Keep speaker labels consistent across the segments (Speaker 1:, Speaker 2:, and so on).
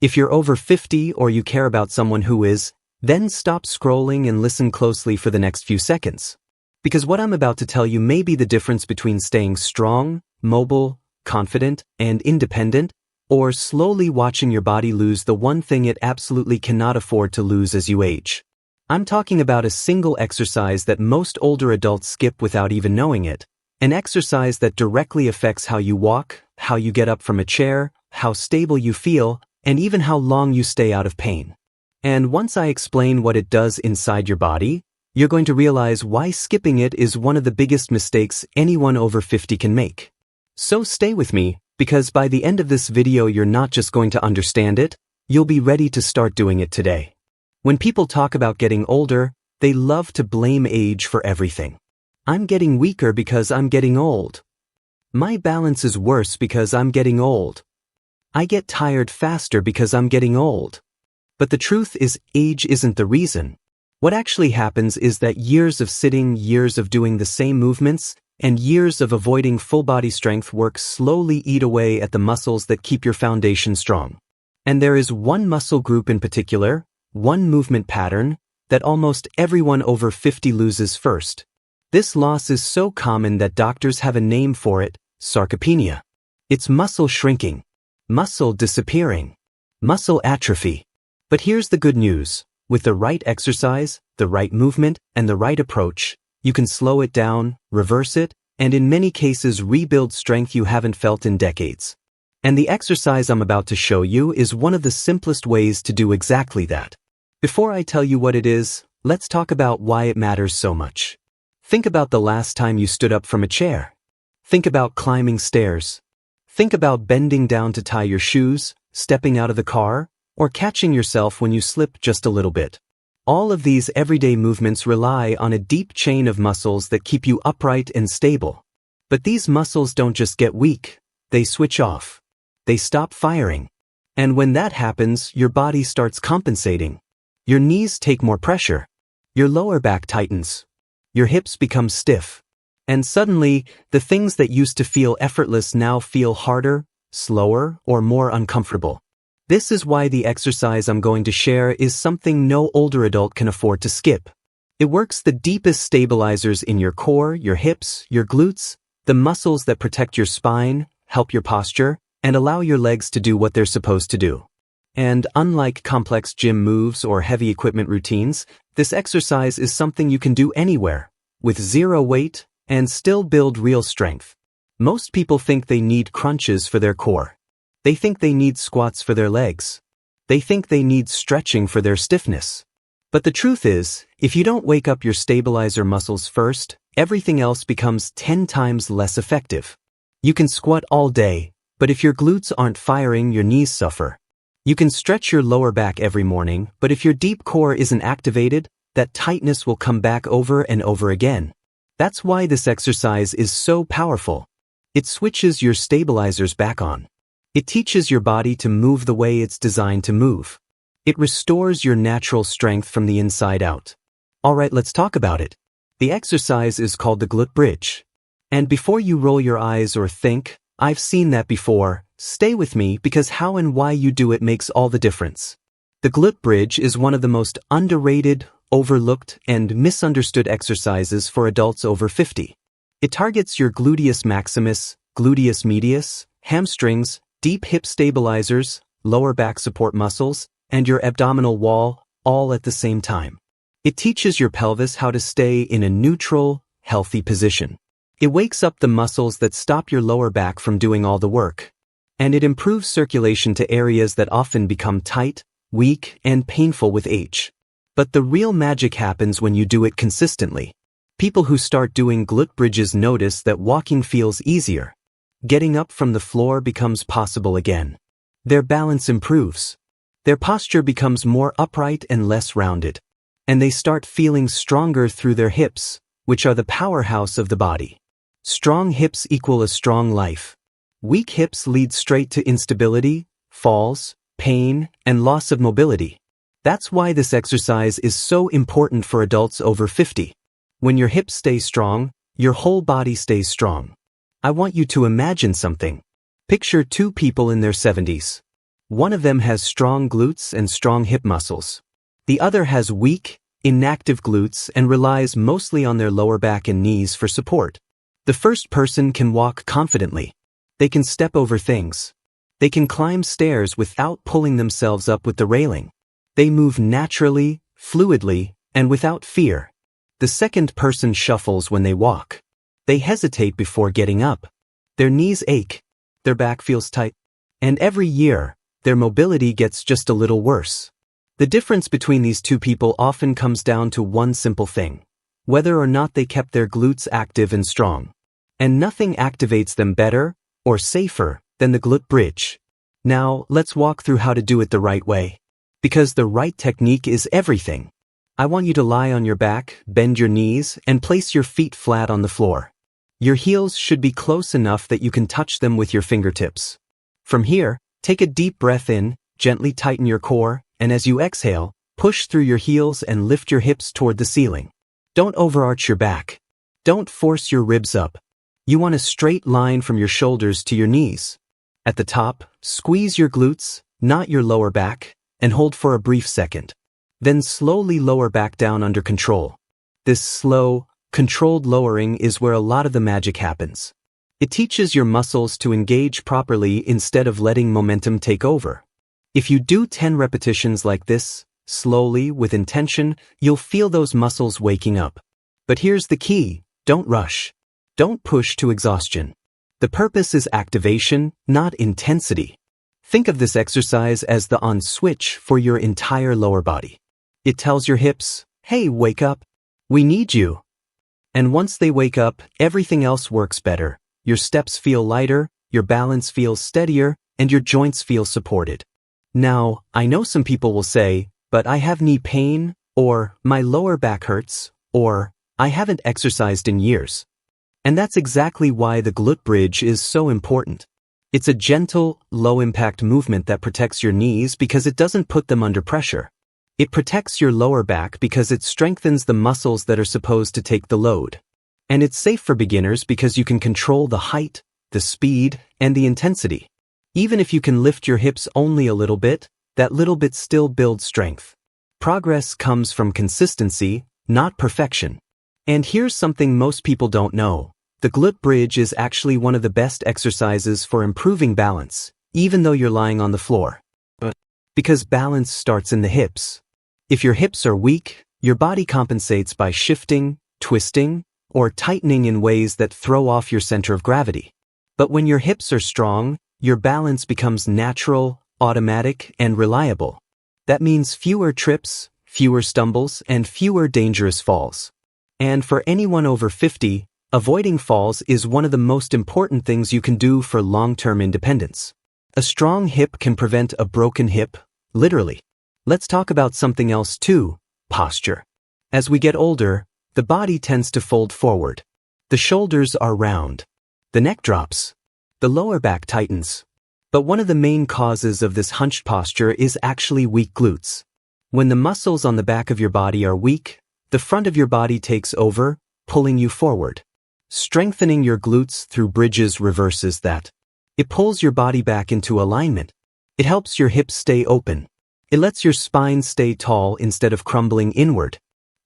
Speaker 1: If you're over 50 or you care about someone who is, then stop scrolling and listen closely for the next few seconds. Because what I'm about to tell you may be the difference between staying strong, mobile, confident, and independent, or slowly watching your body lose the one thing it absolutely cannot afford to lose as you age. I'm talking about a single exercise that most older adults skip without even knowing it. An exercise that directly affects how you walk, how you get up from a chair, how stable you feel, and even how long you stay out of pain. And once I explain what it does inside your body, you're going to realize why skipping it is one of the biggest mistakes anyone over 50 can make. So stay with me, because by the end of this video you're not just going to understand it, you'll be ready to start doing it today. When people talk about getting older, they love to blame age for everything. I'm getting weaker because I'm getting old. My balance is worse because I'm getting old. I get tired faster because I'm getting old. But the truth is, age isn't the reason. What actually happens is that years of sitting, years of doing the same movements, and years of avoiding full body strength work slowly eat away at the muscles that keep your foundation strong. And there is one muscle group in particular, one movement pattern, that almost everyone over 50 loses first. This loss is so common that doctors have a name for it: sarcopenia. It's muscle shrinking, muscle disappearing, muscle atrophy. But here's the good news. With the right exercise, the right movement, and the right approach, you can slow it down, reverse it, and in many cases rebuild strength you haven't felt in decades. And the exercise I'm about to show you is one of the simplest ways to do exactly that. Before I tell you what it is, let's talk about why it matters so much. Think about the last time you stood up from a chair. Think about climbing stairs. Think about bending down to tie your shoes, stepping out of the car, or catching yourself when you slip just a little bit. All of these everyday movements rely on a deep chain of muscles that keep you upright and stable. But these muscles don't just get weak, they switch off. They stop firing. And when that happens, your body starts compensating. Your knees take more pressure. Your lower back tightens. Your hips become stiff. And suddenly, the things that used to feel effortless now feel harder, slower, or more uncomfortable. This is why the exercise I'm going to share is something no older adult can afford to skip. It works the deepest stabilizers in your core, your hips, your glutes, the muscles that protect your spine, help your posture, and allow your legs to do what they're supposed to do. And unlike complex gym moves or heavy equipment routines, this exercise is something you can do anywhere, with zero weight, and still build real strength. Most people think they need crunches for their core. They think they need squats for their legs. They think they need stretching for their stiffness. But the truth is, if you don't wake up your stabilizer muscles first, everything else becomes 10 times less effective. You can squat all day, but if your glutes aren't firing, your knees suffer. You can stretch your lower back every morning, but if your deep core isn't activated, that tightness will come back over and over again. That's why this exercise is so powerful. It switches your stabilizers back on. It teaches your body to move the way it's designed to move. It restores your natural strength from the inside out. Alright, let's talk about it. The exercise is called the glute bridge. And before you roll your eyes or think, "I've seen that before," stay with me because how and why you do it makes all the difference. The glute bridge is one of the most underrated, overlooked, and misunderstood exercises for adults over 50. It targets your gluteus maximus, gluteus medius, hamstrings, deep hip stabilizers, lower back support muscles, and your abdominal wall, all at the same time. It teaches your pelvis how to stay in a neutral, healthy position. It wakes up the muscles that stop your lower back from doing all the work. And it improves circulation to areas that often become tight, weak, and painful with age. But the real magic happens when you do it consistently. People who start doing glute bridges notice that walking feels easier. Getting up from the floor becomes possible again. Their balance improves. Their posture becomes more upright and less rounded. And they start feeling stronger through their hips, which are the powerhouse of the body. Strong hips equal a strong life. Weak hips lead straight to instability, falls, pain, and loss of mobility. That's why this exercise is so important for adults over 50. When your hips stay strong, your whole body stays strong. I want you to imagine something. Picture two people in their 70s. One of them has strong glutes and strong hip muscles. The other has weak, inactive glutes and relies mostly on their lower back and knees for support. The first person can walk confidently. They can step over things. They can climb stairs without pulling themselves up with the railing. They move naturally, fluidly, and without fear. The second person shuffles when they walk. They hesitate before getting up. Their knees ache. Their back feels tight. And every year, their mobility gets just a little worse. The difference between these two people often comes down to one simple thing: whether or not they kept their glutes active and strong. And nothing activates them better or safer than the glute bridge. Now, let's walk through how to do it the right way. Because the right technique is everything. I want you to lie on your back, bend your knees, and place your feet flat on the floor. Your heels should be close enough that you can touch them with your fingertips. From here, take a deep breath in, gently tighten your core, and as you exhale, push through your heels and lift your hips toward the ceiling. Don't overarch your back. Don't force your ribs up. You want a straight line from your shoulders to your knees. At the top, squeeze your glutes, not your lower back, and hold for a brief second. Then slowly lower back down under control. This slow, controlled lowering is where a lot of the magic happens. It teaches your muscles to engage properly instead of letting momentum take over. If you do 10 repetitions like this, slowly, with intention, you'll feel those muscles waking up. But here's the key: don't rush. Don't push to exhaustion. The purpose is activation, not intensity. Think of this exercise as the on switch for your entire lower body. It tells your hips, hey, wake up. We need you. And once they wake up, everything else works better. Your steps feel lighter, your balance feels steadier, and your joints feel supported. Now, I know some people will say, but I have knee pain, or my lower back hurts, or I haven't exercised in years. And that's exactly why the glute bridge is so important. It's a gentle, low-impact movement that protects your knees because it doesn't put them under pressure. It protects your lower back because it strengthens the muscles that are supposed to take the load. And it's safe for beginners because you can control the height, the speed, and the intensity. Even if you can lift your hips only a little bit, that little bit still builds strength. Progress comes from consistency, not perfection. And here's something most people don't know. The glute bridge is actually one of the best exercises for improving balance, even though you're lying on the floor. Because balance starts in the hips. If your hips are weak, your body compensates by shifting, twisting, or tightening in ways that throw off your center of gravity. But when your hips are strong, your balance becomes natural, automatic, and reliable. That means fewer trips, fewer stumbles, and fewer dangerous falls. And for anyone over 50, avoiding falls is one of the most important things you can do for long-term independence. A strong hip can prevent a broken hip, literally. Let's talk about something else too: posture. As we get older, the body tends to fold forward. The shoulders are round. The neck drops. The lower back tightens. But one of the main causes of this hunched posture is actually weak glutes. When the muscles on the back of your body are weak, the front of your body takes over, pulling you forward. Strengthening your glutes through bridges reverses that. It pulls your body back into alignment. It helps your hips stay open. It lets your spine stay tall instead of crumbling inward.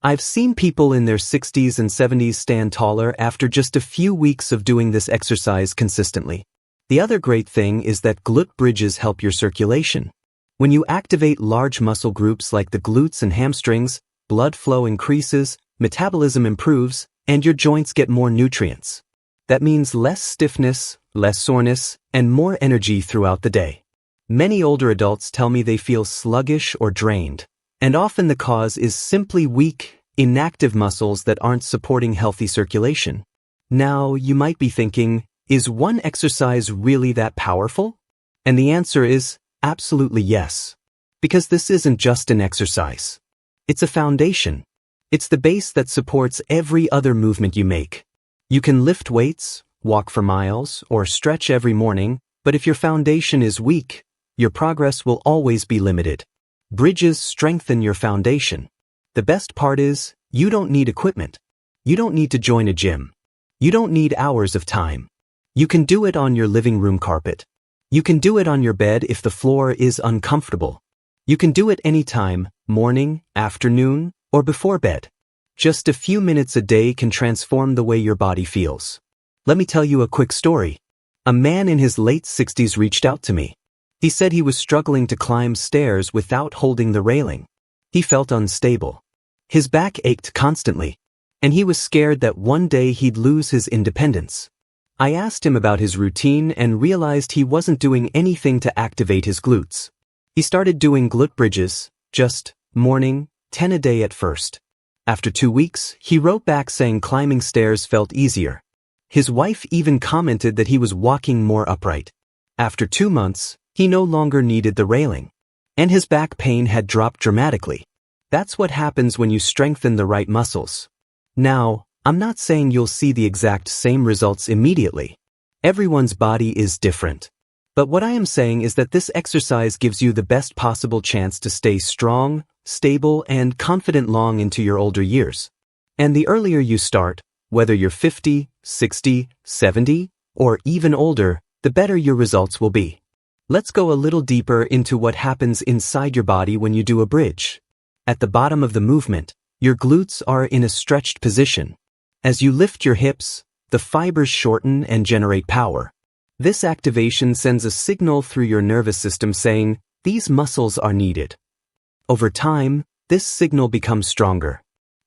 Speaker 1: I've seen people in their 60s and 70s stand taller after just a few weeks of doing this exercise consistently. The other great thing is that glute bridges help your circulation. When you activate large muscle groups like the glutes and hamstrings, blood flow increases, metabolism improves, and your joints get more nutrients. That means less stiffness, less soreness, and more energy throughout the day. Many older adults tell me they feel sluggish or drained, and often the cause is simply weak, inactive muscles that aren't supporting healthy circulation. Now, you might be thinking, is one exercise really that powerful? And the answer is absolutely yes. Because this isn't just an exercise. It's a foundation. It's the base that supports every other movement you make. You can lift weights, walk for miles, or stretch every morning, but if your foundation is weak, your progress will always be limited. Bridges strengthen your foundation. The best part is, you don't need equipment. You don't need to join a gym. You don't need hours of time. You can do it on your living room carpet. You can do it on your bed if the floor is uncomfortable. You can do it anytime, morning, afternoon, or before bed. Just a few minutes a day can transform the way your body feels. Let me tell you a quick story. A man in his late 60s reached out to me. He said he was struggling to climb stairs without holding the railing. He felt unstable. His back ached constantly, and he was scared that one day he'd lose his independence. I asked him about his routine and realized he wasn't doing anything to activate his glutes. He started doing glute bridges, just morning, 10 a day at first. After 2 weeks, he wrote back saying climbing stairs felt easier. His wife even commented that he was walking more upright. After 2 months, he no longer needed the railing, and his back pain had dropped dramatically. That's what happens when you strengthen the right muscles. Now, I'm not saying you'll see the exact same results immediately. Everyone's body is different. But what I am saying is that this exercise gives you the best possible chance to stay strong, stable, and confident long into your older years. And the earlier you start, whether you're 50, 60, 70, or even older, the better your results will be. Let's go a little deeper into what happens inside your body when you do a bridge. At the bottom of the movement, your glutes are in a stretched position. As you lift your hips, the fibers shorten and generate power. This activation sends a signal through your nervous system saying, these muscles are needed. Over time, this signal becomes stronger.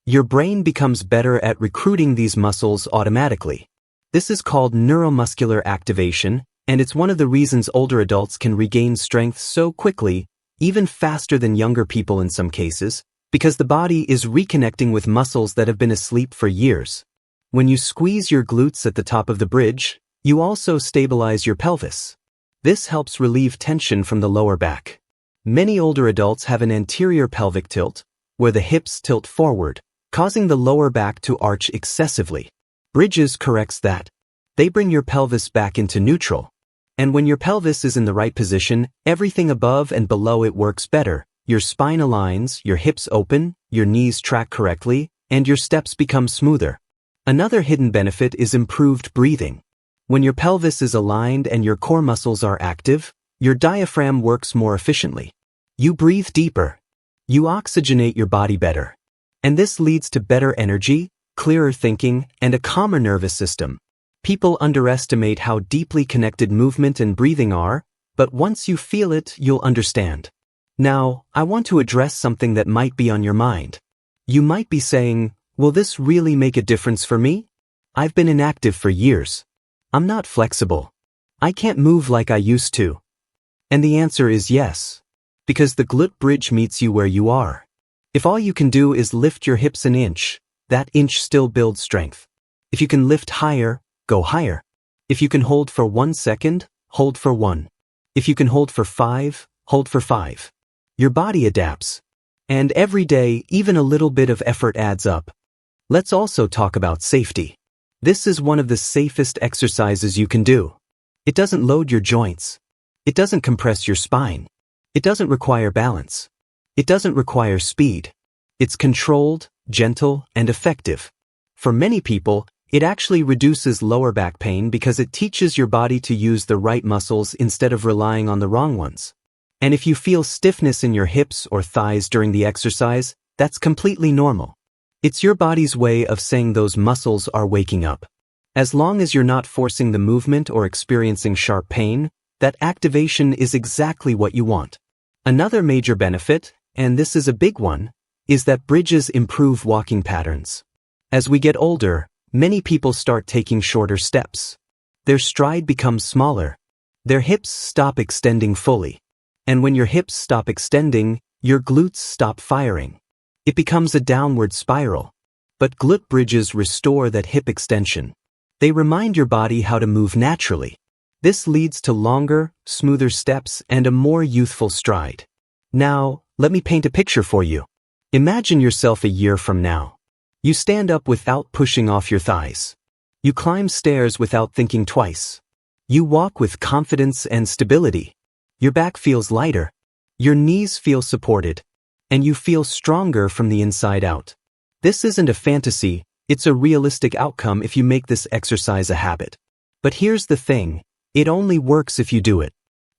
Speaker 1: Your brain becomes better at recruiting these muscles automatically. This is called neuromuscular activation, and it's one of the reasons older adults can regain strength so quickly, even faster than younger people in some cases, because the body is reconnecting with muscles that have been asleep for years. When you squeeze your glutes at the top of the bridge, you also stabilize your pelvis. This helps relieve tension from the lower back. Many older adults have an anterior pelvic tilt, where the hips tilt forward, causing the lower back to arch excessively. Bridges corrects that. They bring your pelvis back into neutral. And when your pelvis is in the right position, everything above and below it works better. Your spine aligns, your hips open, your knees track correctly, and your steps become smoother. Another hidden benefit is improved breathing. When your pelvis is aligned and your core muscles are active, your diaphragm works more efficiently. You breathe deeper. You oxygenate your body better. And this leads to better energy, clearer thinking, and a calmer nervous system. People underestimate how deeply connected movement and breathing are, but once you feel it, you'll understand. Now, I want to address something that might be on your mind. You might be saying, will this really make a difference for me? I've been inactive for years. I'm not flexible. I can't move like I used to. And the answer is yes. Because the glute bridge meets you where you are. If all you can do is lift your hips an inch, that inch still builds strength. If you can lift higher, go higher. If you can hold for 1 second, hold for 1. If you can hold for 5, hold for 5. Your body adapts. And every day, even a little bit of effort adds up. Let's also talk about safety. This is one of the safest exercises you can do. It doesn't load your joints. It doesn't compress your spine. It doesn't require balance. It doesn't require speed. It's controlled, gentle, and effective. For many people, it actually reduces lower back pain because it teaches your body to use the right muscles instead of relying on the wrong ones. And if you feel stiffness in your hips or thighs during the exercise, that's completely normal. It's your body's way of saying those muscles are waking up. As long as you're not forcing the movement or experiencing sharp pain, that activation is exactly what you want. Another major benefit, and this is a big one, is that bridges improve walking patterns. As we get older, many people start taking shorter steps. Their stride becomes smaller. Their hips stop extending fully. And when your hips stop extending, your glutes stop firing. It becomes a downward spiral. But glute bridges restore that hip extension. They remind your body how to move naturally. This leads to longer, smoother steps and a more youthful stride. Now, let me paint a picture for you. Imagine yourself a year from now. You stand up without pushing off your thighs. You climb stairs without thinking twice. You walk with confidence and stability. Your back feels lighter. Your knees feel supported. And you feel stronger from the inside out. This isn't a fantasy, it's a realistic outcome if you make this exercise a habit. But here's the thing, it only works if you do it.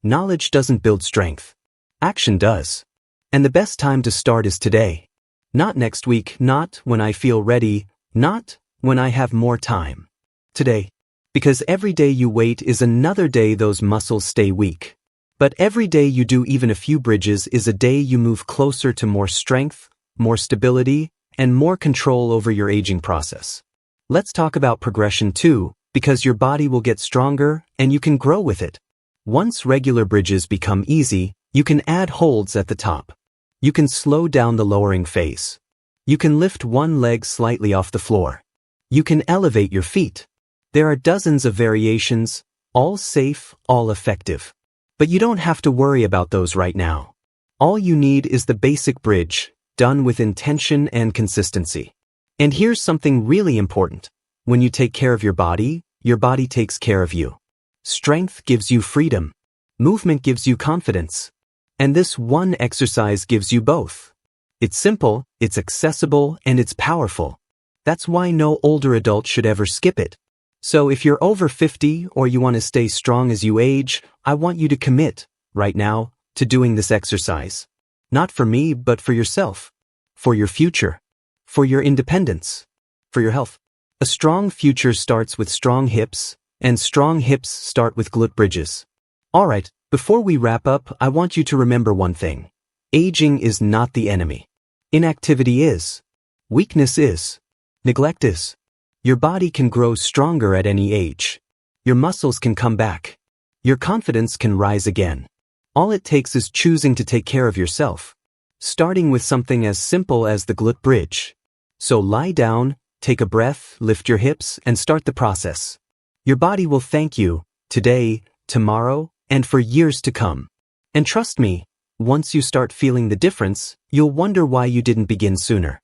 Speaker 1: Knowledge doesn't build strength. Action does. And the best time to start is today. Not next week, not when I feel ready, not when I have more time. Today. Because every day you wait is another day those muscles stay weak. But every day you do even a few bridges is a day you move closer to more strength, more stability, and more control over your aging process. Let's talk about progression too, because your body will get stronger and you can grow with it. Once regular bridges become easy, you can add holds at the top. You can slow down the lowering phase. You can lift one leg slightly off the floor. You can elevate your feet. There are dozens of variations, all safe, all effective. But you don't have to worry about those right now. All you need is the basic bridge, done with intention and consistency. And here's something really important. When you take care of your body takes care of you. Strength gives you freedom. Movement gives you confidence. And this one exercise gives you both. It's simple, it's accessible, and it's powerful. That's why no older adult should ever skip it. So if you're over 50 or you want to stay strong as you age, I want you to commit, right now, to doing this exercise. Not for me, but for yourself. For your future. For your independence. For your health. A strong future starts with strong hips, and strong hips start with glute bridges. Alright, before we wrap up, I want you to remember one thing. Aging is not the enemy. Inactivity is. Weakness is. Neglect is. Your body can grow stronger at any age. Your muscles can come back. Your confidence can rise again. All it takes is choosing to take care of yourself. Starting with something as simple as the glute bridge. So lie down, take a breath, lift your hips, and start the process. Your body will thank you, today, tomorrow, and for years to come. And trust me, once you start feeling the difference, you'll wonder why you didn't begin sooner.